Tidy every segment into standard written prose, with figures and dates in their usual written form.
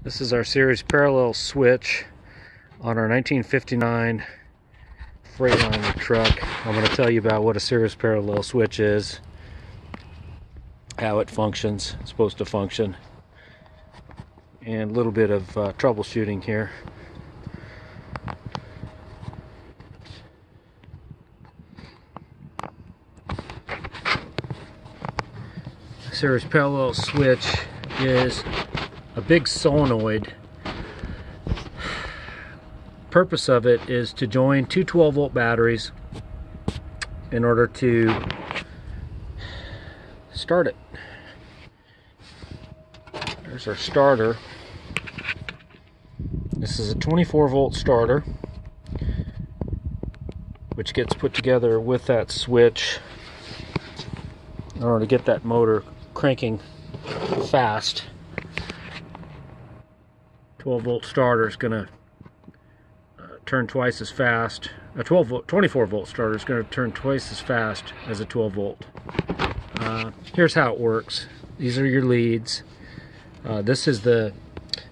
This is our series parallel switch on our 1959 Freightliner truck. I'm going to tell you about what a series parallel switch is, how it functions, it's supposed to function, and a little bit of troubleshooting here. A series parallel switch is a big solenoid. Purpose of it is to join two 12-volt batteries in order to start it. There's our starter. This is a 24-volt starter, which gets put together with that switch in order to get that motor cranking fast. 12-volt starter is going to turn twice as fast. A 24-volt starter is going to turn twice as fast as a 12-volt. Here's how it works. These are your leads. This is the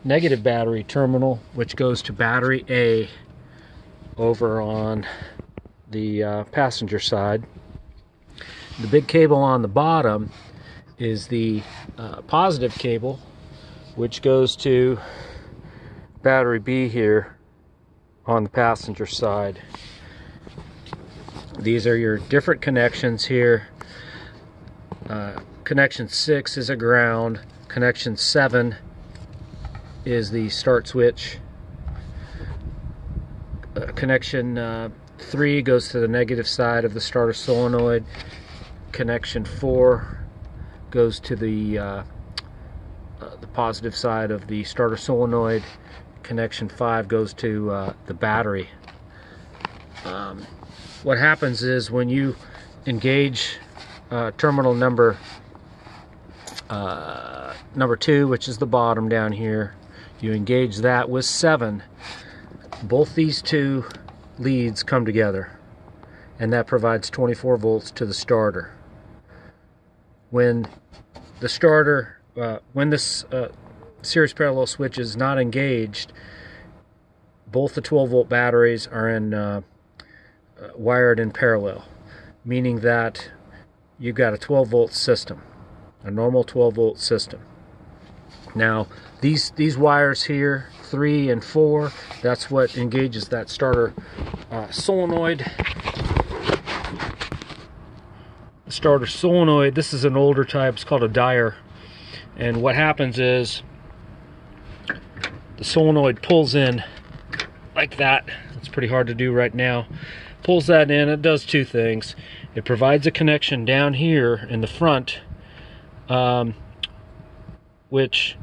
negative battery terminal, which goes to battery A over on the passenger side. The big cable on the bottom is the positive cable, which goes to battery B here on the passenger side. These are your different connections here. Connection 6 is a ground. Connection 7 is the start switch. Connection 3 goes to the negative side of the starter solenoid. Connection 4 goes to the positive side of the starter solenoid. Connection 5 goes to the battery. What happens is when you engage terminal number 2, which is the bottom down here, you engage that with 7. Both these two leads come together, and that provides 24 volts to the starter. When the starter, when this series parallel switch is not engaged, both the 12-volt batteries are wired in parallel, meaning that you've got a 12-volt system, a normal 12-volt system. Now these wires here, 3 and 4, that's what engages that starter solenoid. The starter solenoid, this is an older type, it's called a Dyer, and what happens is the solenoid pulls in like that. It's pretty hard to do right now. Pulls that in. It does two things. It provides a connection down here in the front, which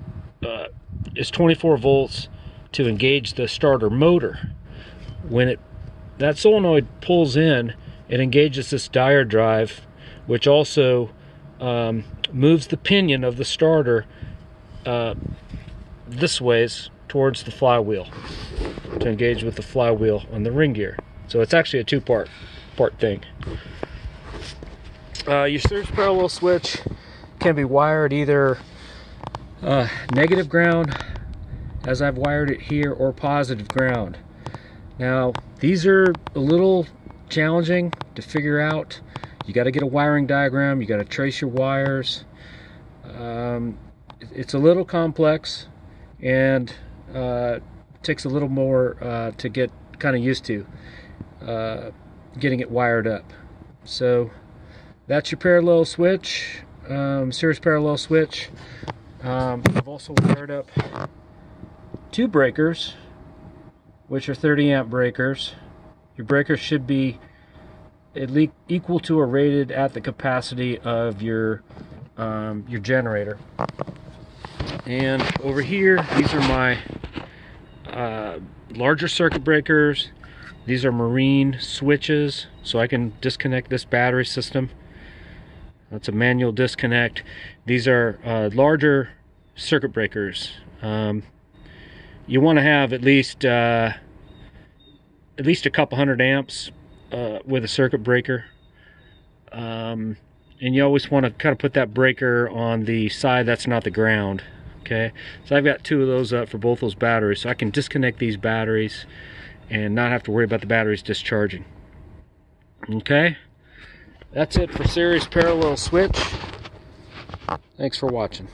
is 24 volts to engage the starter motor. When that solenoid pulls in, it engages this Dyer drive, which also moves the pinion of the starter this ways towards the flywheel to engage with the flywheel on the ring gear. So it's actually a two-part thing. Your series parallel switch can be wired either negative ground, as I've wired it here, or positive ground. Now these are a little challenging to figure out. You got to get a wiring diagram, you got to trace your wires. It's a little complex, and takes a little more to get kind of used to getting it wired up. So that's your parallel switch, series parallel switch. I've also wired up 2 breakers, which are 30 amp breakers. Your breakers should be at least equal to or rated at the capacity of your generator. And over here, these are my larger circuit breakers. These are marine switches, so I can disconnect this battery system. That's a manual disconnect. These are larger circuit breakers. You want to have at least a couple hundred amps with a circuit breaker. And you always want to kind of put that breaker on the side that's not the ground. Okay, so I've got 2 of those up for both those batteries, so I can disconnect these batteries and not have to worry about the batteries discharging. Okay, that's it for series parallel switch. Thanks for watching.